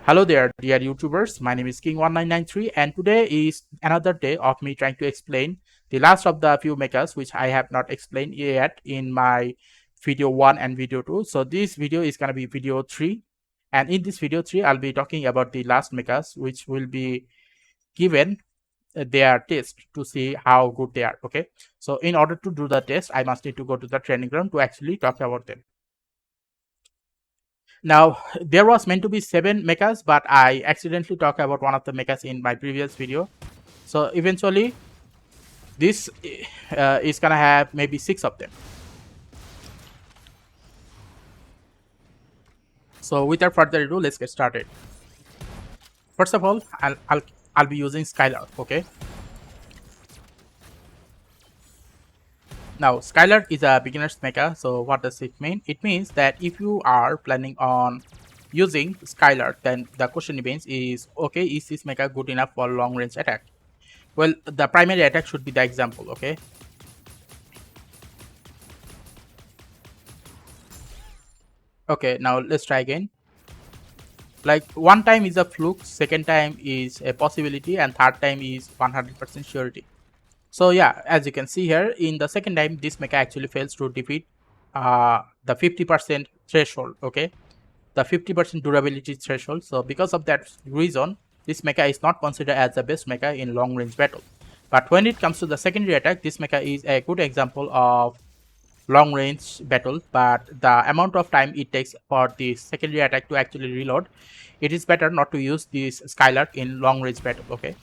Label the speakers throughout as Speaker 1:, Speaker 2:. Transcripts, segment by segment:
Speaker 1: Hello there, dear YouTubers. My name is King1993, and today is another day of me trying to explain the last of the few mechas which I have not explained yet in my video 1 and video 2. So this video is going to be video 3, and in this video 3 I'll be talking about the last mechas which will be given their test to see how good they are. Okay, so in order to do the test I must need to go to the training ground to actually talk about them. Now, there was meant to be 7 mechas, but I accidentally talked about one of the mechas in my previous video. So eventually, this is gonna have maybe 6 of them. So without further ado, let's get started. First of all, I'll be using Skylark. Okay. Now, Skylark is a beginner's mecha. So what does it mean? It means that if you are planning on using Skylark, then the question remains is, okay, is this mecha good enough for long range attack? Well, the primary attack should be the example. Okay. Okay, now let's try again. Like, one time is a fluke, second time is a possibility, and third time is 100% surety. So yeah, as you can see here, in the second time, this mecha actually fails to defeat the 50% threshold. Okay, the 50% durability threshold. So because of that reason, this mecha is not considered as the best mecha in long range battle. But when it comes to the secondary attack, this mecha is a good example of long range battle, but the amount of time it takes for the secondary attack to actually reload, it is better not to use this Skylark in long range battle. Okay,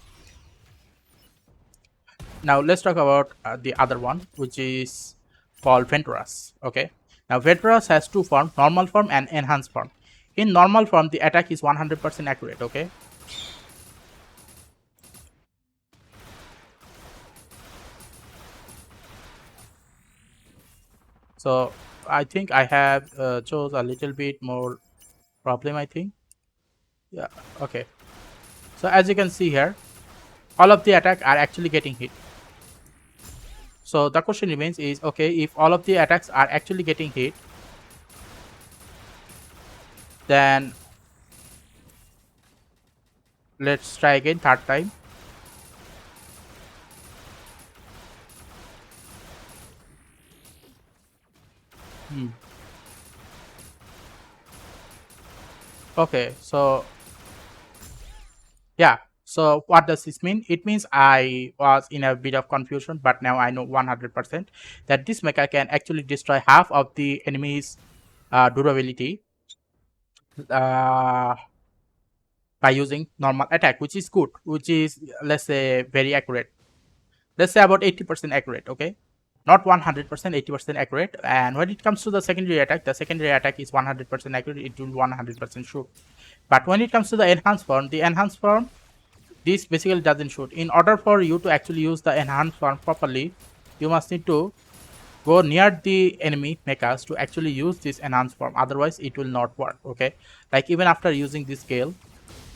Speaker 1: now let's talk about the other one, which is called Ventras. Okay, now Ventras has two forms, normal form and enhanced form. In normal form, the attack is 100% accurate. Okay, so I think I have chose a little bit more problem, I think. Yeah, okay. So as you can see here, all of the attack are actually getting hit. So the question remains is, okay, if all of the attacks are actually getting hit, then let's try again third time. Okay, so yeah, so what does this mean? It means I was in a bit of confusion, but now I know 100% that this mecha can actually destroy half of the enemy's durability by using normal attack, which is good, which is, let's say, very accurate. Let's say about 80% accurate. Okay, not 100%, 80% accurate. And when it comes to the secondary attack is 100% accurate. It will 100% shoot. But when it comes to the enhanced form, this basically doesn't shoot. In order for you to actually use the enhanced form properly, you must need to go near the enemy mechas to actually use this enhanced form. Otherwise, it will not work. Okay, like even after using this scale,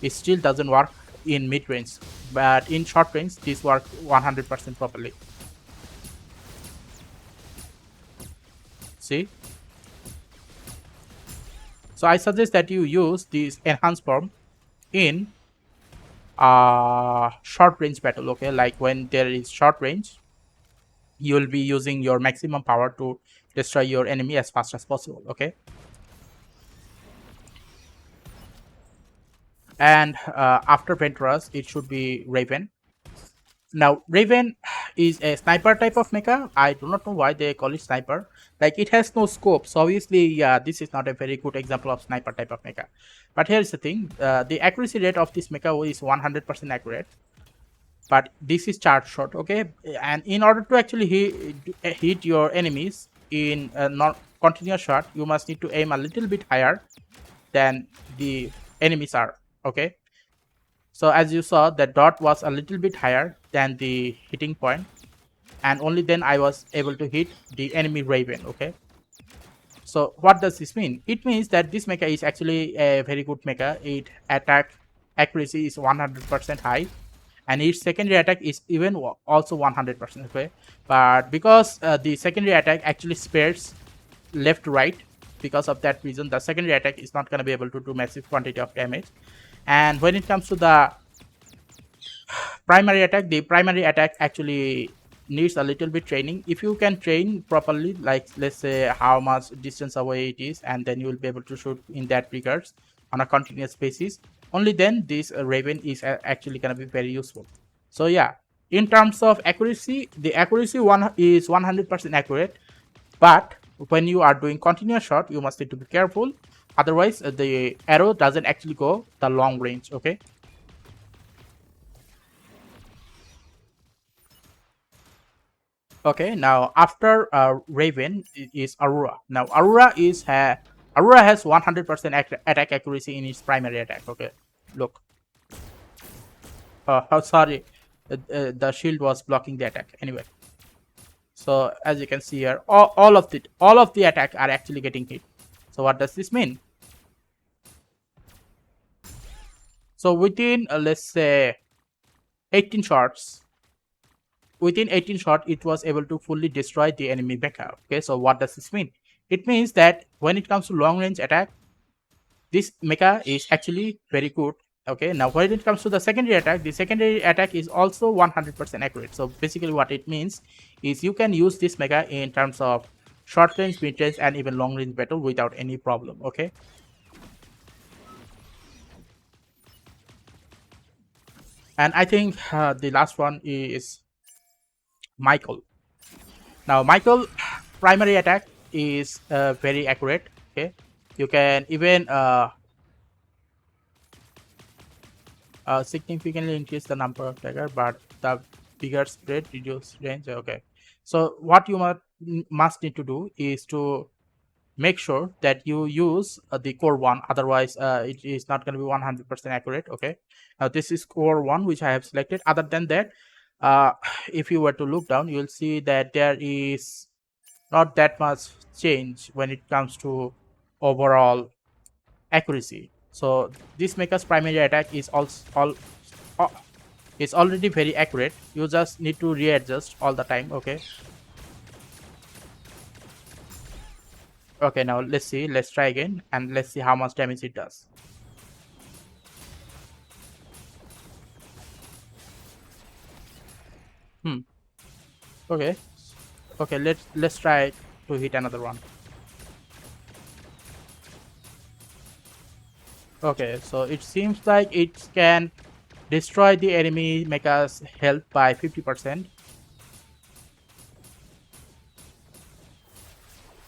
Speaker 1: it still doesn't work in mid range, but in short range, this works 100% properly. See, so I suggest that you use this enhanced form in short range battle. Okay, like when there is short range, you will be using your maximum power to destroy your enemy as fast as possible. Okay, and after Ventras, it should be Raven. Now, Raven is a sniper type of mecha. I do not know why they call it sniper. Like, it has no scope. So, obviously, yeah, this is not a very good example of sniper type of mecha. But here's the thing. The accuracy rate of this mecha is 100% accurate. But this is charge shot, okay? And in order to actually hit your enemies in a not continuous shot, you must need to aim a little bit higher than the enemies are, okay? So as you saw, the dot was a little bit higher than the hitting point, and only then I was able to hit the enemy Raven. Okay. So what does this mean? It means that this mecha is actually a very good mecha. Its attack accuracy is 100% high, and its secondary attack is even also 100%. Okay, but because the secondary attack actually spares left to right, because of that reason, the secondary attack is not going to be able to do massive quantity of damage. And when it comes to the primary attack, the primary attack actually needs a little bit training. If you can train properly, like let's say how much distance away it is, and then you will be able to shoot in that regards on a continuous basis, only then this raven is actually gonna be very useful. So yeah, in terms of accuracy, the accuracy one is 100% accurate, but when you are doing continuous shot, you must need to be careful, otherwise the arrow doesn't actually go the long range. Okay. Okay, now after Raven is Aurora. Now Aurora has 100% attack accuracy in its primary attack. Okay, look. Oh, sorry, the shield was blocking the attack. Anyway, so as you can see here, all of the attack are actually getting hit. So what does this mean? So within let's say 18 shots, within 18 shots, it was able to fully destroy the enemy mecha. Okay, so what does this mean? It means that when it comes to long range attack, this mecha is actually very good. Okay, now when it comes to the secondary attack is also 100% accurate. So basically what it means is you can use this mecha in terms of short range, mid range, and even long range battle without any problem. Okay, and I think the last one is Michael. Now Michael primary attack is very accurate. Okay, you can even significantly increase the number of dagger, but the bigger spread reduce range. Okay, so what you must need to do is to make sure that you use the core one, otherwise it is not going to be 100% accurate. Okay, now this is core one which I have selected. Other than that, uh, if you were to look down, you will see that there is not that much change when it comes to overall accuracy. So this maker's primary attack is uh, is already very accurate. You just need to readjust all the time. Okay. Okay, now let's see. Let's try again and let's see how much damage it does. Hmm. Okay. Okay, let's try to hit another one. Okay, so it seems like it can destroy the enemy mecha's health by 50%.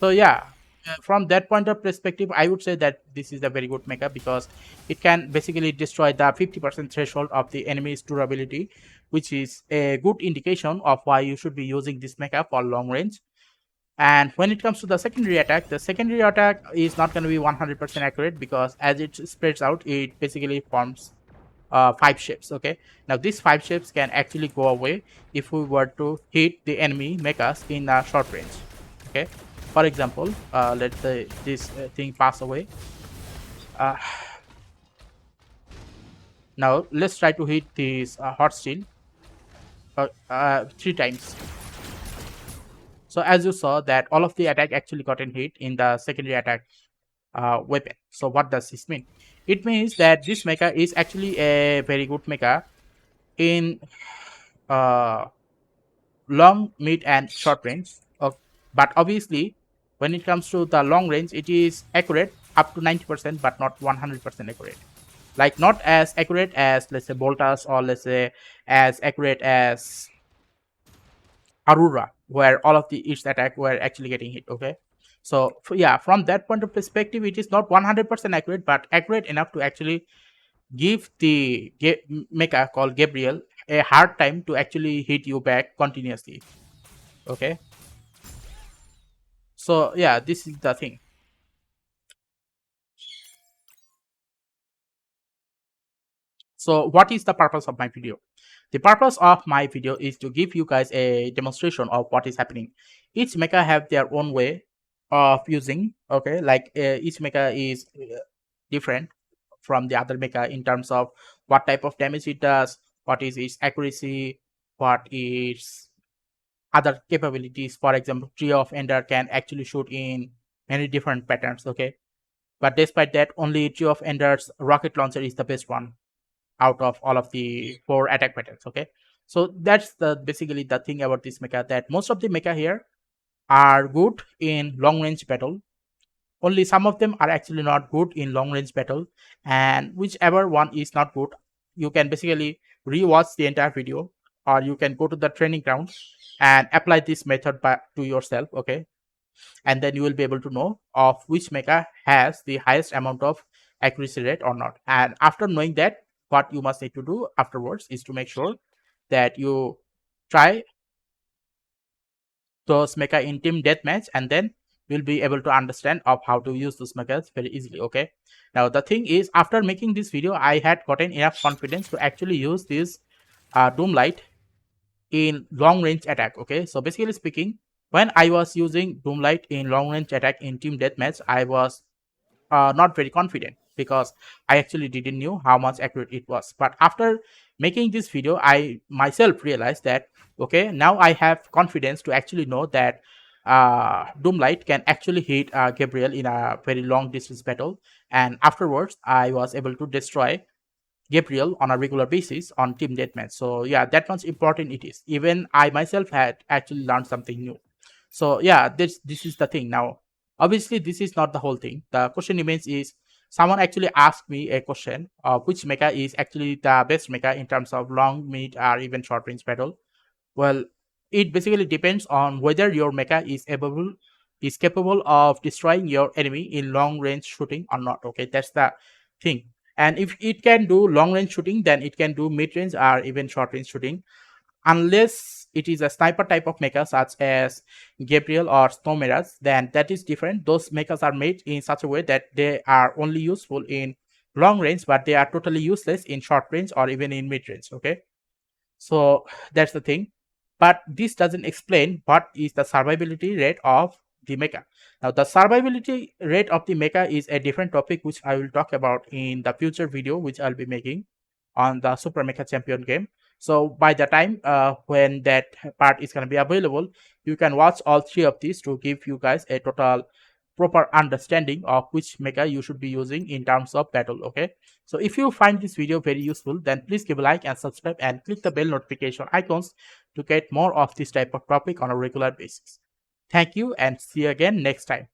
Speaker 1: So yeah, from that point of perspective, I would say that this is a very good mecha because it can basically destroy the 50% threshold of the enemy's durability, which is a good indication of why you should be using this mecha for long range. And when it comes to the secondary attack is not going to be 100% accurate because as it spreads out, it basically forms five shapes. Okay, now these five shapes can actually go away if we were to hit the enemy mechas in a short range. Okay, for example, let this thing pass away. uh, Now let's try to hit this hot steel three times. So as you saw that all of the attack actually gotten hit in the secondary attack weapon. So what does this mean? It means that this mecha is actually a very good mecha in uh, long, mid, and short range. But obviously, when it comes to the long range, it is accurate up to 90%, but not 100% accurate. Like not as accurate as let's say Boltas, or let's say as accurate as Aurora, where all of the each attack were actually getting hit. Okay, so yeah, from that point of perspective, it is not 100% accurate, but accurate enough to actually give the mecha called Gabriel a hard time to actually hit you back continuously. Okay, so yeah, this is the thing. So what is the purpose of my video? The purpose of my video is to give you guys a demonstration of what is happening. Each mecha have their own way of using. Okay, like each mecha is different from the other mecha in terms of what type of damage it does, what is its accuracy, what is other capabilities. For example, Tree of Ender can actually shoot in many different patterns. Okay, But despite that, only Tree of Ender's rocket launcher is the best one out of all of the 4 attack patterns. Okay, so that's the basically the thing about this mecha, that most of the mecha here are good in long range battle. Only some of them are actually not good in long range battle, and whichever one is not good, you can basically rewatch the entire video, or you can go to the training ground and apply this method to yourself. Okay, and then you will be able to know of which mecha has the highest amount of accuracy rate or not. And after knowing that, what you must need to do afterwards is to make sure that you try those mecha in team deathmatch, and then you'll be able to understand of how to use those mechas very easily. Okay, now the thing is, after making this video, I had gotten enough confidence to actually use this Doomlight in long range attack. Okay, so basically speaking, when I was using Doomlight in long range attack in team deathmatch, I was not very confident because I actually didn't know how much accurate it was. But after making this video, I myself realized that okay, now I have confidence to actually know that Doomlight can actually hit Gabriel in a very long distance battle, and afterwards I was able to destroy Gabriel on a regular basis on team deathmatch. So yeah, that much important it is. Even I myself had actually learned something new. So yeah, this is the thing. Now, obviously, this is not the whole thing. The question remains is, someone actually asked me a question of which mecha is actually the best mecha in terms of long, mid, or even short range battle. Well, it basically depends on whether your mecha is capable of destroying your enemy in long range shooting or not. Okay, that's the thing. And if it can do long range shooting, then it can do mid range or even short range shooting, unless it is a sniper type of mecha such as Gabriel or Snow Mirage, then that is different. Those mechas are made in such a way that they are only useful in long range, but they are totally useless in short range or even in mid range. Okay, so that's the thing. But this doesn't explain what is the survivability rate of the mecha. Now, the survivability rate of the mecha is a different topic which I will talk about in the future video, which I'll be making on the Super Mecha Champion game. So by the time when that part is going to be available, you can watch all 3 of these to give you guys a total proper understanding of which mecha you should be using in terms of battle. Okay, so if you find this video very useful, then please give a like and subscribe and click the bell notification icons to get more of this type of topic on a regular basis. Thank you and see you again next time.